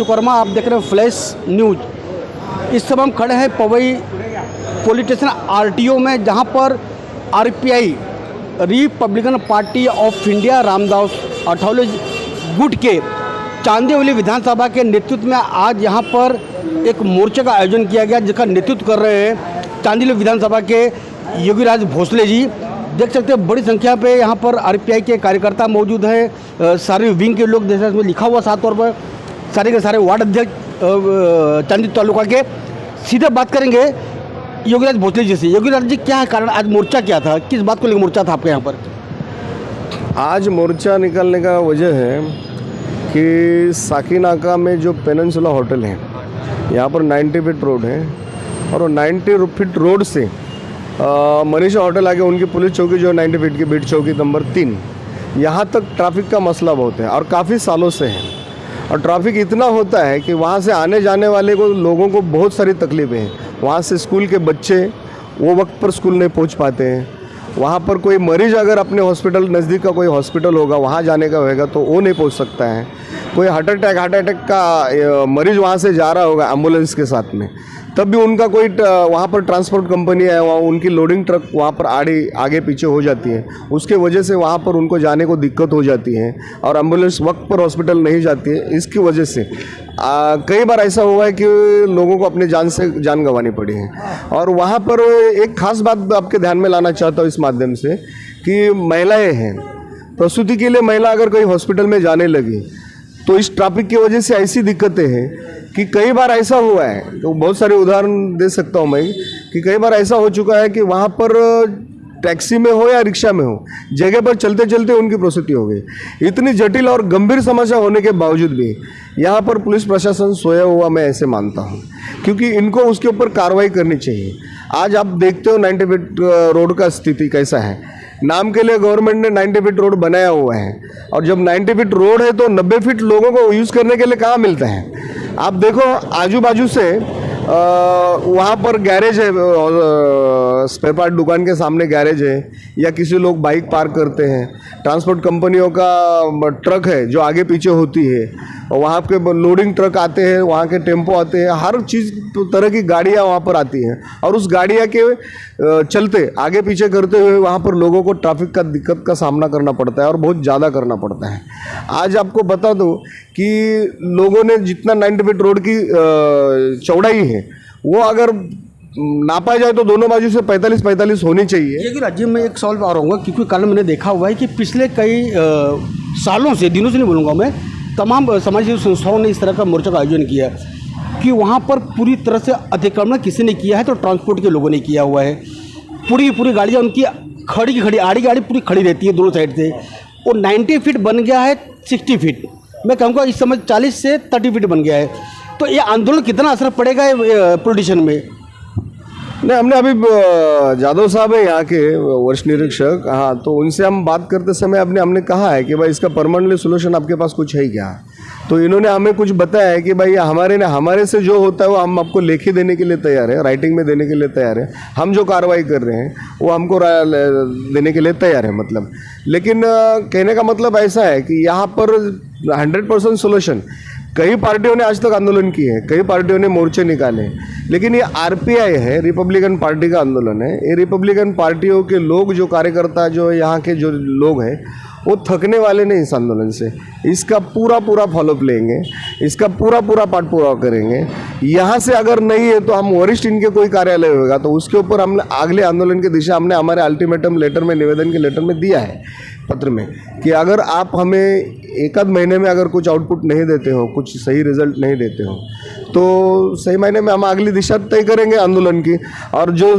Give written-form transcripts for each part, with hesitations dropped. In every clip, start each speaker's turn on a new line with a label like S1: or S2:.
S1: विश्वकर्मा, आप देख रहे हैं फ्लैश न्यूज। इस समय हम खड़े हैं पवई पुलिस स्टेशन आरटीओ में, जहां पर RPI Republican party of India Ramdas Athawale गुट के चांदीवली विधानसभा के नेतृत्व में आज यहां पर एक मोर्चे का आयोजन किया गया, जिसका नेतृत्व कर रहे हैं चांदीवली विधानसभा के योगीराज भोसले जी। देख सकते हैं बड़ी संख्या पे यहाँ पर आरपीआई के कार्यकर्ता मौजूद हैं, सारे विंग के लोग, जैसे इसमें लिखा हुआ साफ तौर पर सारे के सारे वार्ड अध्यक्ष चांदी तालुका के। सीधे बात करेंगे योगीराज भोसले जी से। योगीराज जी, क्या कारण आज मोर्चा क्या था, किस बात को लेकर मोर्चा था आपके यहाँ पर?
S2: आज मोर्चा निकलने का वजह है कि साकीनाका में जो पेनिनसुला होटल है, यहाँ पर 90 फीट रोड है और वो 90 फीट रोड से मनीषा होटल आगे उनकी पुलिस चौकी जो 90 फीट की बीट चौकी नंबर 3, यहाँ तक ट्रैफिक का मसला बहुत है और काफ़ी सालों से है। और ट्रैफिक इतना होता है कि वहाँ से आने जाने वाले को लोगों को बहुत सारी तकलीफ़ें हैं। वहाँ से स्कूल के बच्चे वो वक्त पर स्कूल नहीं पहुँच पाते हैं। वहाँ पर कोई मरीज़ अगर अपने हॉस्पिटल नज़दीक का कोई हॉस्पिटल होगा, वहाँ जाने का होगा तो वो नहीं पहुँच सकता है। कोई हार्ट अटैक का मरीज़ वहाँ से जा रहा होगा एम्बुलेंस के साथ में, तब भी उनका कोई वहाँ पर ट्रांसपोर्ट कंपनी है, वहाँ उनकी लोडिंग ट्रक वहाँ पर आगे पीछे हो जाती है। उसके वजह से वहाँ पर उनको जाने को दिक्कत हो जाती है और एम्बुलेंस वक्त पर हॉस्पिटल नहीं जाती है। इसकी वजह से कई बार ऐसा हुआ है कि लोगों को अपने जान गंवानी पड़ी है। और वहाँ पर एक ख़ास बात आपके ध्यान में लाना चाहता हूँ इस माध्यम से कि महिलाएँ हैं, प्रसूति के लिए महिला अगर कोई हॉस्पिटल में जाने लगी तो इस ट्रैफिक की वजह से ऐसी दिक्कतें हैं कि कई बार ऐसा हुआ है, तो बहुत सारे उदाहरण दे सकता हूँ मैं कि कई बार ऐसा हो चुका है कि वहाँ पर टैक्सी में हो या रिक्शा में हो, जगह पर चलते चलते उनकी प्रसूति हो गई। इतनी जटिल और गंभीर समस्या होने के बावजूद भी यहाँ पर पुलिस प्रशासन सोया हुआ मैं ऐसे मानता हूँ, क्योंकि इनको उसके ऊपर कार्रवाई करनी चाहिए। आज आप देखते हो 90 फीट रोड का स्थिति कैसा है। नाम के लिए गवर्नमेंट ने 90 फीट रोड बनाया हुआ है और जब 90 फीट रोड है तो 90 फीट लोगों को यूज़ करने के लिए कहाँ मिलता है? आप देखो आजू बाजू से वहाँ पर गैरेज है, स्पेयर पार्ट दुकान के सामने गैरेज है, या किसी लोग बाइक पार्क करते हैं, ट्रांसपोर्ट कंपनियों का ट्रक है जो आगे पीछे होती है, और वहाँ के लोडिंग ट्रक आते हैं, वहाँ के टेम्पो आते हैं, हर चीज़ तरह की गाड़ियाँ वहाँ पर आती हैं और उस गाड़ियाँ के चलते आगे पीछे करते हुए वहाँ पर लोगों को ट्रैफिक का दिक्कत का सामना करना पड़ता है और बहुत ज़्यादा करना पड़ता है। आज आपको बता दूँ कि लोगों ने जितना 90 फीट रोड की चौड़ाई है वो अगर नापा जाए तो दोनों बाजू से 45-45 होनी चाहिए।
S1: ये राज्य में एक सवाल आ रहा क्योंकि कल मैंने देखा हुआ है कि पिछले कई सालों से, दिनों से नहीं बोलूँगा मैं, तमाम सामाजिक संस्थाओं ने इस तरह का मोर्चा का आयोजन किया कि वहाँ पर पूरी तरह से अतिक्रमण किसी ने किया है तो ट्रांसपोर्ट के लोगों ने किया हुआ है। पूरी गाड़ियाँ उनकी खड़ी आड़ी गाड़ी पूरी खड़ी रहती है दोनों साइड से। वो 90 फीट बन गया है 60 फीट, मैं कहूँगा इस समय 40 से 30 फीट बन गया है। तो ये आंदोलन कितना असर पड़ेगा पोलिटिशन में?
S2: नहीं, हमने अभी जादव साहब है यहाँ के वरिष्ठ निरीक्षक, हाँ, तो उनसे हम बात करते समय हमने कहा है कि भाई इसका परमानेंटली सोल्यूशन आपके पास कुछ है क्या? तो इन्होंने हमें कुछ बताया है कि भाई हमारे से जो होता है वो हम आपको लेखी देने के लिए तैयार है, राइटिंग में देने के लिए तैयार है। हम जो कार्रवाई कर रहे हैं वो हमको देने के लिए तैयार है, मतलब। लेकिन कहने का मतलब ऐसा है कि यहाँ पर 100% सोल्यूशन, कई पार्टियों ने आज तक आंदोलन किए हैं, कई पार्टियों ने मोर्चे निकाले, लेकिन ये आरपीआई है, रिपब्लिकन पार्टी का आंदोलन है। ये रिपब्लिकन पार्टियों के लोग, जो कार्यकर्ता, जो यहाँ के जो लोग हैं, वो थकने वाले नहीं इस आंदोलन से। इसका पूरा फॉलोअप लेंगे, इसका पूरा पाठ पूरा करेंगे। यहाँ से अगर नहीं है तो हम वरिष्ठ इनके कोई कार्यालय होगा तो उसके ऊपर हमने अगले आंदोलन की दिशा हमने हमारे अल्टीमेटम लेटर में, निवेदन के लेटर में दिया है, पत्र में, कि अगर आप हमें एक आध महीने में अगर कुछ आउटपुट नहीं देते हो, कुछ सही रिजल्ट नहीं देते हो, तो सही महीने में हम अगली दिशा तय करेंगे आंदोलन की। और जो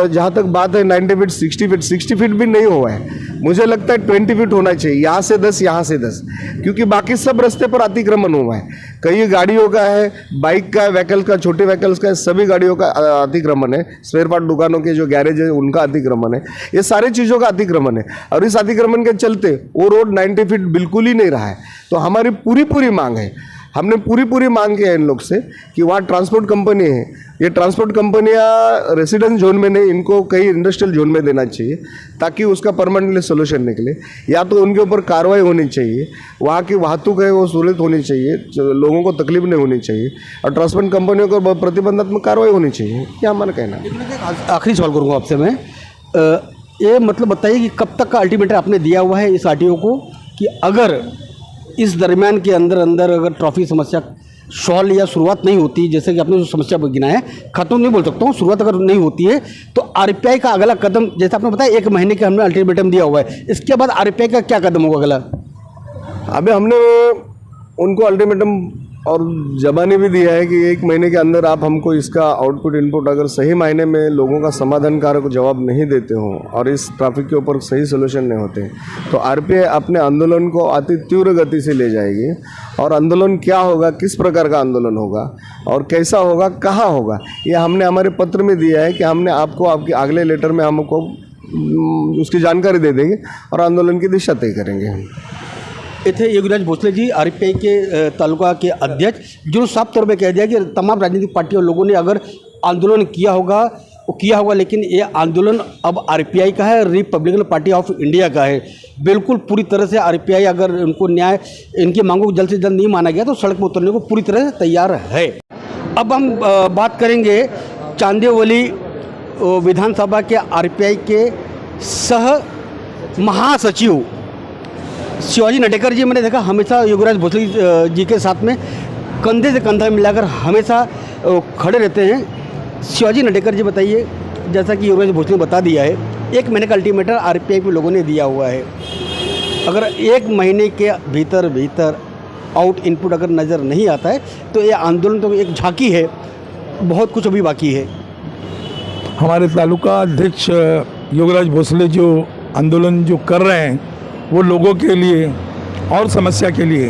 S2: जहाँ तक बात है 90 फीट 60 फीट भी नहीं हुआ है, मुझे लगता है 20 फीट होना चाहिए, यहाँ से 10, यहाँ से 10, क्योंकि बाकी सब रास्ते पर अतिक्रमण हुआ है। कई गाड़ियों का है, बाइक का है, व्हीकल का, छोटे व्हीकल्स का है, सभी गाड़ियों का अतिक्रमण है। स्पेयर पार्ट दुकानों के जो गैरेज है उनका अतिक्रमण है, ये सारी चीज़ों का अतिक्रमण है। और इस अतिक्रमण के चलते वो रोड 90 फीट बिल्कुल ही नहीं रहा है। तो हमारी पूरी मांग है हमने पूरी मांग किया है इन लोग से कि वहाँ ट्रांसपोर्ट कंपनी है, ये ट्रांसपोर्ट कंपनियाँ रेसिडेंस जोन में नहीं, इनको कहीं इंडस्ट्रियल जोन में देना चाहिए ताकि उसका परमानेंटली सोल्यूशन निकले, या तो उनके ऊपर कार्रवाई होनी चाहिए, वहाँ की वाहतूक है वो सहूलियत होनी चाहिए, लोगों को तकलीफ नहीं होनी चाहिए, और ट्रांसपोर्ट कंपनियों को प्रतिबंधात्मक कार्रवाई होनी चाहिए, क्या हमारा कहना है।
S1: आखिरी सवाल करूँगा आपसे मैं, ये मतलब बताइए कि कब तक का अल्टीमेटम आपने दिया हुआ है इस आरटीओ को कि अगर इस दरमियान के अंदर अगर ट्रॉफी समस्या सॉल्व या शुरुआत नहीं होती, जैसे कि आपने जो समस्या गिना है, खत्म नहीं बोल सकता हूँ, शुरुआत अगर नहीं होती है तो आरपीआई का अगला कदम, जैसे आपने बताया 1 महीने का हमने अल्टीमेटम दिया हुआ है, इसके बाद आरपीआई का क्या कदम होगा अगला?
S2: अभी हमने उनको अल्टीमेटम और जबानी भी दिया है कि 1 महीने के अंदर आप हमको इसका आउटपुट इनपुट अगर सही मायने में लोगों का समाधानकारक जवाब नहीं देते हो और इस ट्रैफिक के ऊपर सही सोल्यूशन नहीं होते तो आरपीआई अपने आंदोलन को अति तीव्र गति से ले जाएगी। और आंदोलन क्या होगा, किस प्रकार का आंदोलन होगा और कैसा होगा, कहाँ होगा, ये हमने हमारे पत्र में दिया है कि हमने आपको आपके अगले लेटर में हमको उसकी जानकारी दे देंगे और आंदोलन की दिशा तय करेंगे हम।
S1: इतने योगीराज भोसले जी आरपीआई के तालुका के अध्यक्ष, जो साफ तौर पे कह दिया कि तमाम राजनीतिक पार्टियों लोगों ने अगर आंदोलन किया होगा वो किया होगा, लेकिन ये आंदोलन अब आरपीआई का है, रिपब्लिकन पार्टी ऑफ इंडिया का है। बिल्कुल पूरी तरह से आरपीआई अगर उनको न्याय, इनकी मांगों को जल्द से जल्द नहीं माना गया तो सड़क पर उतरने को पूरी तरह से तैयार है। अब हम बात करेंगे चांदीवली विधानसभा के आरपीआई के सह महासचिव शिवाजी नटेकर जी। मैंने देखा हमेशा योगीराज भोसले जी के साथ में कंधे से कंधा मिलाकर हमेशा खड़े रहते हैं। शिवाजी नटेकर जी बताइए, जैसा कि योगीराज भोसले ने बता दिया है 1 महीने का अल्टीमेटम आरपीआई पे लोगों ने दिया हुआ है, अगर 1 महीने के भीतर आउट इनपुट अगर नज़र नहीं आता है तो ये आंदोलन तो एक झांकी है, बहुत कुछ अभी बाकी है।
S3: हमारे तालुका अध्यक्ष योगीराज भोसले जो आंदोलन जो कर रहे हैं वो लोगों के लिए और समस्या के लिए,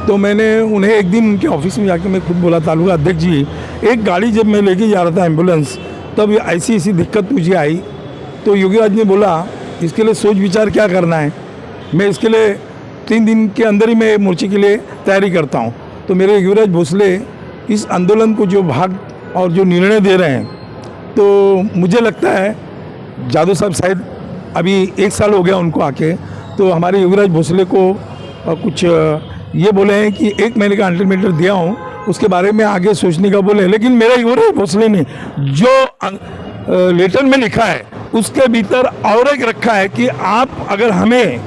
S3: तो मैंने उन्हें एक दिन उनके ऑफिस में जाके मैं खुद बोला, तालुका अध्यक्ष जी, एक गाड़ी जब मैं लेके जा रहा था एम्बुलेंस, तब ऐसी दिक्कत मुझे आई, तो योगीराज ने बोला इसके लिए सोच विचार क्या करना है, मैं इसके लिए 3 दिन के अंदर ही मैं मोर्चे के लिए तैयारी करता हूँ। तो मेरे योगीराज भोसले इस आंदोलन को जो भाग और जो निर्णय दे रहे हैं, तो मुझे लगता है जादव साहब शायद अभी 1 साल हो गया उनको आके, तो हमारे योगीराज भोसले को कुछ ये बोले हैं कि 1 महीने का अल्टीमेटम दिया हूँ, उसके बारे में आगे सोचने का बोले। लेकिन मेरा योगीराज भोसले ने जो लेटर में लिखा है उसके भीतर और एक रखा है कि आप अगर हमें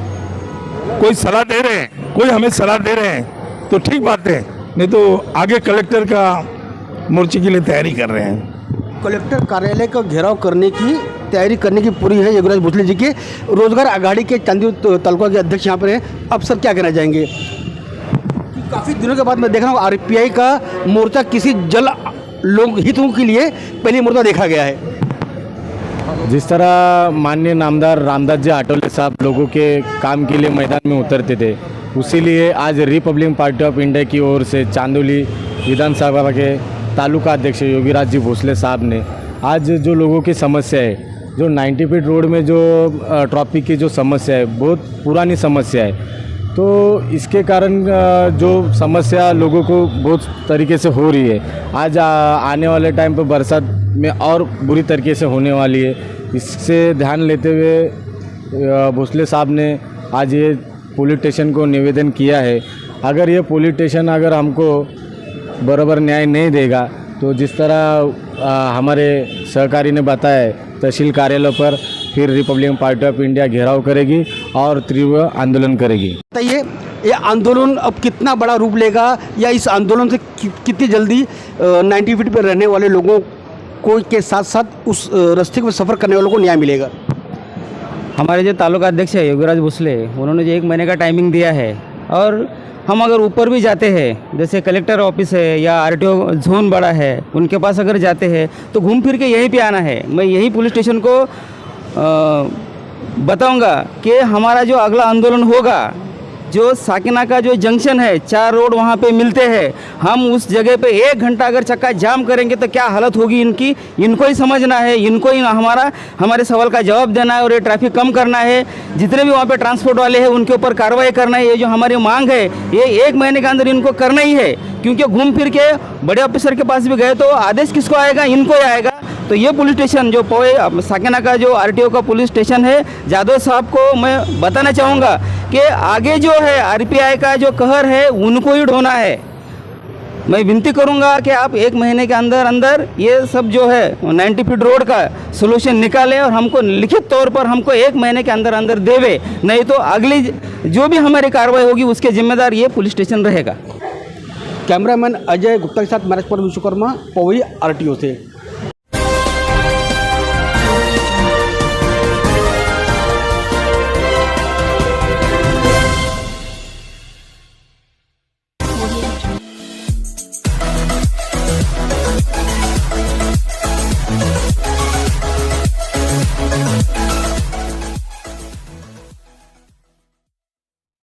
S3: कोई सलाह दे रहे हैं, कोई हमें सलाह दे रहे हैं तो ठीक बात है, नहीं तो आगे कलेक्टर का मोर्चे के लिए तैयारी कर रहे हैं।
S1: कलेक्टर कार्यालय का घेराव करने की तैयारी करने की पूरी है योगीराज भोसले जी के। रोजगार आघाड़ी के चांदी तालुका के अध्यक्ष यहाँ पर हैं, अब सर क्या कहना चाहेंगे? काफ़ी दिनों के बाद मैं देख रहा हूँ आरपीआई का मोर्चा किसी जल लोक हितों के लिए पहली मोर्चा देखा गया है।
S4: जिस तरह माननीय नामदार रामदास जी आठवले साहब लोगों के काम के लिए मैदान में उतरते थे, उसी लिए आज रिपब्लिकन पार्टी ऑफ इंडिया की ओर से चांदोली विधानसभा के तालुका अध्यक्ष योगीराज जी भोसले साहब ने आज जो लोगों की समस्या है, जो 90 फीट रोड में जो ट्रैफिक की जो समस्या है, बहुत पुरानी समस्या है, तो इसके कारण जो समस्या लोगों को बहुत तरीके से हो रही है, आज आने वाले टाइम पर बरसात में और बुरी तरीके से होने वाली है। इससे ध्यान लेते हुए भोसले साहब ने आज ये पुलिस स्टेशन को निवेदन किया है। अगर ये पुलिस स्टेशन अगर हमको बराबर न्याय नहीं देगा तो जिस तरह हमारे सहकारी ने बताया, तहसील कार्यालय पर फिर रिपब्लिकन पार्टी ऑफ इंडिया घेराव करेगी और तीव्र आंदोलन करेगी।
S1: बताइए ये आंदोलन अब कितना बड़ा रूप लेगा, या इस आंदोलन से कितनी जल्दी 90 फीट पर रहने वाले लोगों को के साथ साथ उस रास्ते में सफ़र करने वालों को न्याय मिलेगा?
S5: हमारे जो तालुका अध्यक्ष है योगीराज भोसले, उन्होंने जो 1 महीने का टाइमिंग दिया है, और हम अगर ऊपर भी जाते हैं, जैसे कलेक्टर ऑफिस है या आरटीओ जोन बड़ा है, उनके पास अगर जाते हैं तो घूम फिर के यहीं पे आना है। मैं यही पुलिस स्टेशन को बताऊंगा कि हमारा जो अगला आंदोलन होगा जो साकिना का जो जंक्शन है, 4 रोड वहाँ पे मिलते हैं, हम उस जगह पे 1 घंटा अगर चक्का जाम करेंगे तो क्या हालत होगी इनकी, इनको ही समझना है, इनको ही हमारे सवाल का जवाब देना है और ये ट्रैफिक कम करना है। जितने भी वहाँ पे ट्रांसपोर्ट वाले हैं उनके ऊपर कार्रवाई करना है। ये जो हमारी मांग है ये 1 महीने के अंदर इनको करना ही है, क्योंकि घूम फिर के बड़े ऑफिसर के पास भी गए तो आदेश किसको आएगा, इनको ही आएगा। तो ये पुलिस स्टेशन जो पवई साकिना का जो आरटीओ का पुलिस स्टेशन है, जादव साहब को मैं बताना चाहूँगा कि आगे जो है आरपीआई का जो कहर है उनको ही ढोना है। मैं विनती करूंगा कि आप 1 महीने के अंदर अंदर ये सब जो है 90 फीट रोड का सोल्यूशन निकालें और हमको लिखित तौर पर हमको 1 महीने के अंदर अंदर देवे, नहीं तो अगली जो भी हमारी कार्रवाई होगी उसके जिम्मेदार ये पुलिस स्टेशन रहेगा।
S1: कैमरामैन अजय गुप्ता के साथ मैनेज पर विश्वकर्मा, पवई आरटीओ से।